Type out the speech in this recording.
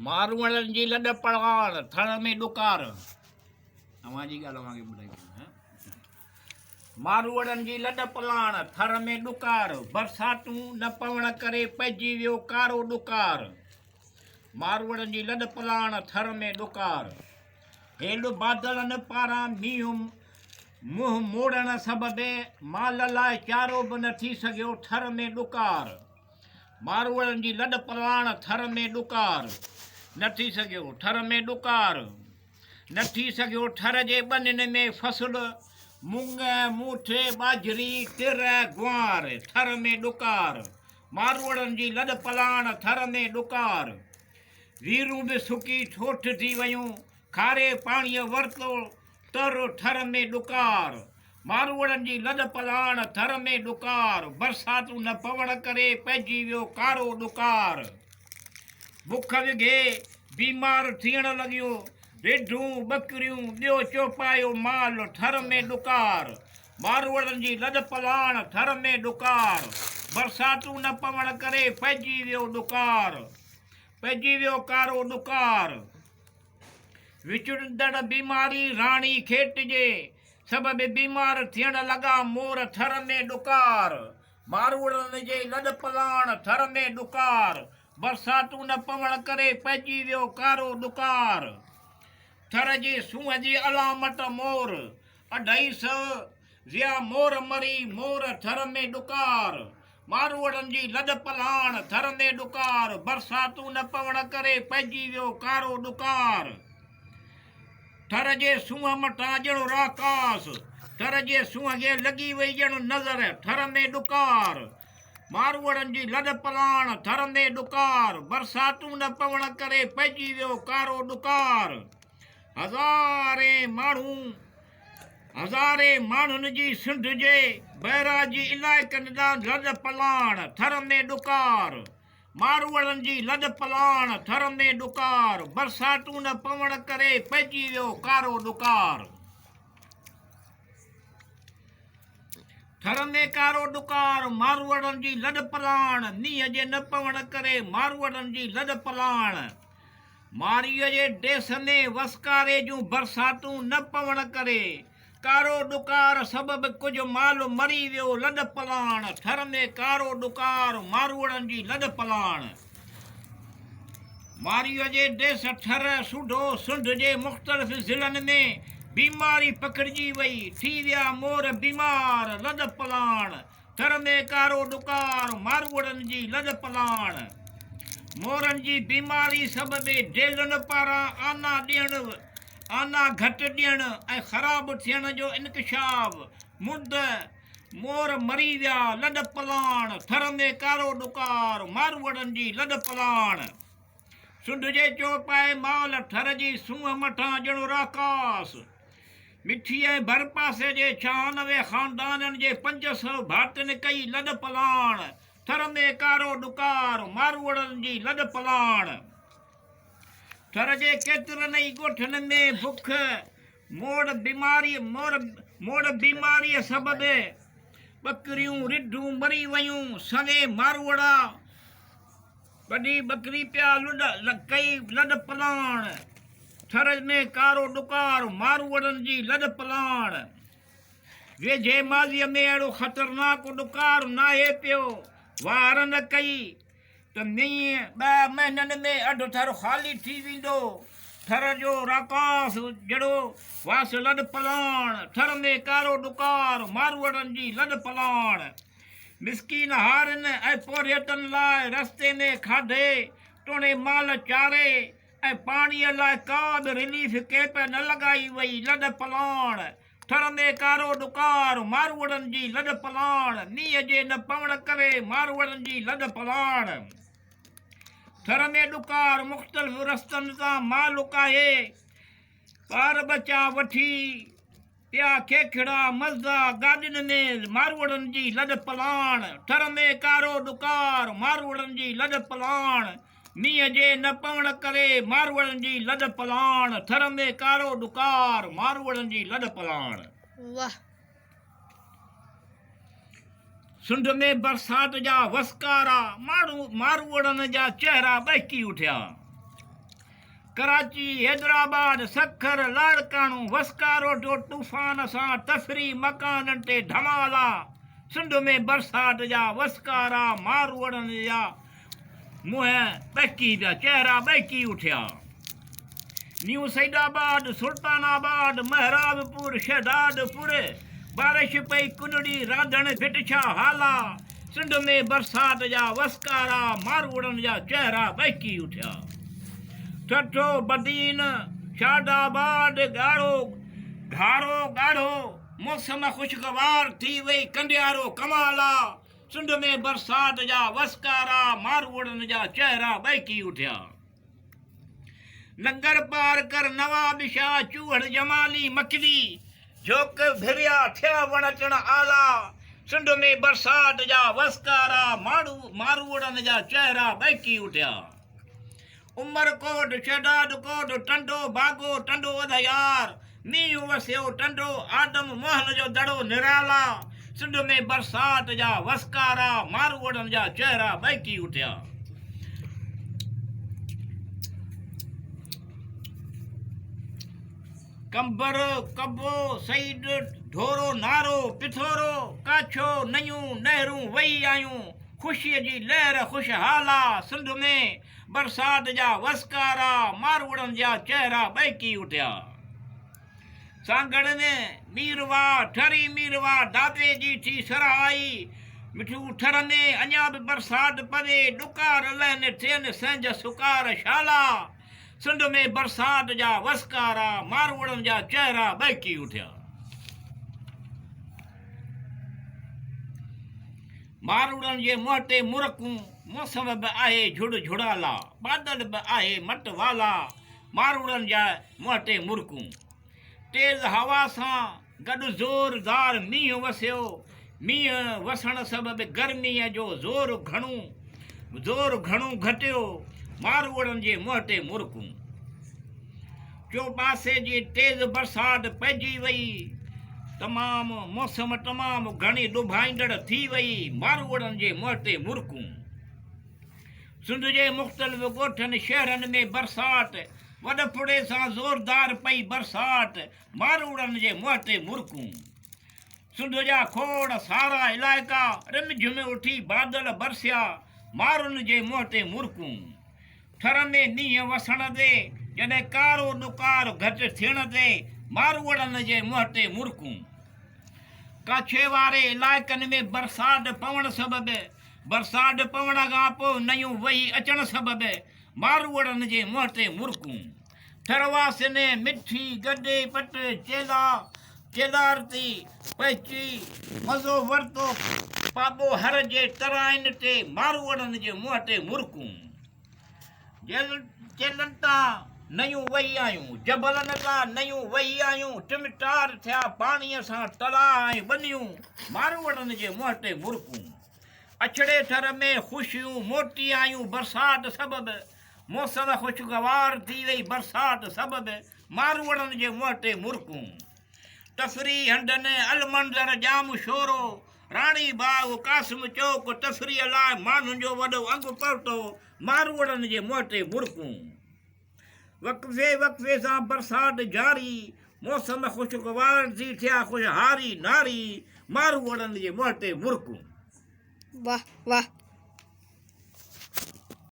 मारवड़नि जी लॾ पड़ाण थण में ॾुकार अवांजी ॻाल्हि अवांखे ॿुधाई मारवड़नि जी लॾ पलाण थर में ॾुकार बरसातूं न पवण करे पइजी वियो कारो ॾुकार मारवड़नि जी लॾ पलाण थर में ॾुकार हेॾ बादलनि पारां मींहुं मुंहुं मोड़ण सबबे माल लाइ चारो बि न थी सघियो थर में ॾुकार मारवड़नि जी लॾ पलाण थर में ॾुकार न थी सघियो थर में ॾुकार न थी सघियो थर जे ॿनिन में फसल मुंग मूठे ॿाझरी तिर गुआर थर में ॾुकार मारवड़नि जी लॾ पलाण थर में ॾुकार वीरूं बि सुकी ठोठ थी वयूं खारे पाणीअ वरितो तर थर में ॾुकार मारवड़नि जी लॾ पलाण थर में ॾुकार बरसातूं न पवण करे पइजी वियो कारो ॾुकार बुख विघे बीमार थियण लॻियो रिढूं ॿकरियूं ॿियो चौपायो माल थर में ॾुकार मारवड़नि जी लॾ पलाण थर में ॾुकार बरसातूं न पवण करे पइजी वियो ॾुकार पइजी वियो कारो ॾुकार विचुड़ंदड़ बीमारी राणी खेट जे सबबि बीमार थियण लॻा मोर थर में ॾुकार मारवड़नि जे लॾ पलाण थर में ॾुकार बरसातूं न पवण करे पइजी वियो कारो ॾुकार थर जे सूंहं जी अलामत मोर 250 ज़िया मोर मरी मोर थर में ॾुकार मारवड़नि जी लॾ पलाण थर में ॾुकार बरसातूं न पवण करे पइजी वियो कारो ॾुकार थर जे सूंहं मथां ॼणो राकास थर जे सूंहं खे लॻी वई ॼणो नज़र थर में ॾुकार मारवड़नि जी लॾ पलाण थर में ॾुकार बरसातूं न पवण करे पइजी वियो कारो ॾुकार हज़ारे माण्हुनि जी सिंध जे बैराजी इलाइक़नि ॾांहुं लॾ पलाण थर में ॾुकार मारवड़नि जी लॾ पलाण थर में ॾुकार बरसातूं न पवण करे पइजी वियो कारो ॾुकार थर में कारो ॾुकार मारवड़नि जी लॾ पलाण मींहं जे न पवण करे मारवड़नि जी लॾ पलाण मारीअ जे देस में वसकारे जूं बरसातूं न पवण करे कारो ॾुकार सबबि कुझु माल मरी वियो लॾ पलाण थर में कारो ॾुकार मारवड़नि जी लॾ पलाण मारीअ जे देस ठर सूढो सुंढ जे मुख़्तलिफ़ ज़िलनि में बीमारी पकड़िजी वई थी विया मोर बीमार लॾ पलाण थर में कारो ॾुकार मारवड़नि जी लॾ पलाण मोरनि जी बीमारी सबबि ढेलनि पारां आना घटि ॾियणु ऐं ख़राबु थियण जो इंकशाफ मुंड मोर मरी विया लॾ पलाण थर में कारो ॾुकार मारवड़नि जी लॾ पलाण सुंढ जे चौपाए माल थर जी सूंहं मथां ॼणो राकास मिठी ऐं भर पासे जे 96 ख़ानदाननि जे 500 भातियुनि कई लॾ पलाण थर में कारो ॾुकार मारवड़नि जी लॾ पलाण थर जे केतिरनि ई ॻोठनि में बुख मोड़ बीमारीअ सबबि ॿकरियूं रिढूं मरी वयूं सवे मारवड़ा वॾी ॿकरी पिया कई लॾ पलाण थर में कारो ॾुकार मारवड़नि जी लॾ पलाण वेझे माज़ीअ में अहिड़ो ख़तरनाक ॾुकार नाहे पियो वार न कई त मींहुं 2 महीननि में अधु थर ख़ाली थी वेंदो थर जो राकास जहिड़ो वास लॾ पलाण थर में कारो ॾुकार मारवड़नि जी लॾ पलाण मिसकीन हारनि ऐं पोरियतनि लाइ रस्ते में खाधे टोणे माल चारे ऐं पाणीअ लाइ का बि रिलीफ कैप न लॻाई वई लॾ पलाण थर में कारो ॾुकार मारवड़नि जी लॾ पलाण मींहं जे न पवण करे मारवड़नि जी लॾ पलाण थर में ॾुकार मुख़्तलिफ़ रस्तनि तां माल उकाए ॿार बचा वठी पिया खेखड़ा मज़दा गाॾियुनि में मारवड़नि जी लॾ पलाण थर में कारो ॾुकार मारवड़नि जी लॾ पलाण मींहं जे न पवण करे मारवड़नि जी लॾ पलाण थर में कारो ॾुकार मारवड़नि जी लॾ पलाण वाह सुंड में बरसात जा वसकारा मारूड़न जा चेहरा बहकी उठिया। कराची हैदराबाद सखर लाड़काणू वसकारो जो तूफान सां तफरी मकानन ते धमाला। सुंड में बरसात जा वसकारा मारूड़न जा मुंह बहकी पिया, चेहरा बहकी उठिया। न्यू सैदाबाद सुल्तानाबाद महराबपुर शहदादपुर बारिश पई कुनड़ी राधण फिटछा हाला। सुंड में बरसात जा वसकारा मारूड़न जा चेहरा बहकी उठिया। ठठो बदीन शादाबाद घारो गाढ़ो मौसम खुशगवार थी वई कंडियारो कमाला। सुंड में बरसात जा वसकारा मारूड़न जा चेहरा बहकी उठिया। लंगर पार कर नवाब शाह चूहड़ जमाली मकली झोक भिरिया थिया वणचण आला। सुंड में बरसात जा वसकारा मारूड़न जा चेहरा बहकी उठिया। उमरकोट शहदादकोट टंडो बागो टंडो अधयार मींहुं वसियो टंडो आदम मोहन जो दड़ो निराला। सुंड में बरसात जा वसकारा मारूड़न जा चेहरा बहकी उठिया। कंबर कबो सईद ढोरो नारो पिथोरो काछो नयूं नहरूं वही आयूं खुशीअ जी लहर खुशहाला। सुंड में बरसात जा वसकारा मारूड़न जा चेहरा बहकी उठिया। सांगड़ में मीरवा ठरी मीरवा दादे जी थी सराई मिठू ठर में अञा भी बरसात पवे डुकार लहन थियन संज सुकार शाला। सुंड में बरसात जा वसकारा मारूड़न जा चेहरा बहकी उठिया। मारूड़न जे मुंह ते मुरकूं मौसम बि आहे झुड़ झुड़ाला बादल बि आहे मट वाला। मारूड़न जा मुंह ते मुरकूं तेज हवा सां गॾु ज़ोरदार मींहुं वसियो। मींहुं वसण सबबि गर्मीअ जो ज़ोर घणो घटियो। मारूड़न जे मुंह ते मुरकूं चौपासे जी तेज बरसात पइजी वई। मौसम तमामु घणी डुभाईंदड़ थी वई। मारूड़न जे मुंह ते मुरकूं सुंड जे मुख़्तलिफ़ ॻोठनि शहरनि में बरसात वॾफुड़े सां ज़ोरदार पई बरसात। मारूड़न जे मुंह ते मुरकूं सुंड जा खोड़ सारा इलाइक़ा रिमझिम उठी बादल बरसिया। मारुन जे मुंह ते मुरकूं ठर में मींहुं वसण ते जॾहिं कारो ॾुकार घटि थियण ते मारूड़न जे मुंह ते मुरकूं काछे वारे इलाइक़नि में बरसात पवण सबबि बरसात पवण खां पोइ नयूं वही अचण सबबि मारूड़न जे मुंह ते मुरकूं ठरवासिन मिठी गॾे पट चेदारती पहुची मज़ो वरितो पाॿो हर जे तराइन ते मारूड़न जे मुंह ते मुरकूं चेलनि तां नयूं वही आयूं जबलनि तां नयूं वही आयूं टिमटार थिया पाणीअ सां तला ऐं ॿनियूं। मारूड़न जे मुंह ते मुरकूं अछड़े ठर में ख़ुशियूं मोटी आयूं बरसात सबबि मौसम खुशगवार थी वई बरसात सबबि मारूड़न जे मुंह ते मुरकूं तफरी हंडनि अलमंदर जाम शोरो राणी बाग कासिम चौक तफरीअ लाइ माण्हुनि जो वॾो अंग पहुतो। मारूड़न जे मुंह ते मुरकूं वक़्फ़े सां बरसात जारी मौसम खुशगवार थी थिया खुशहारी नारी। मारूड़न जे मुंह ते मुरकूं। वाह वाह।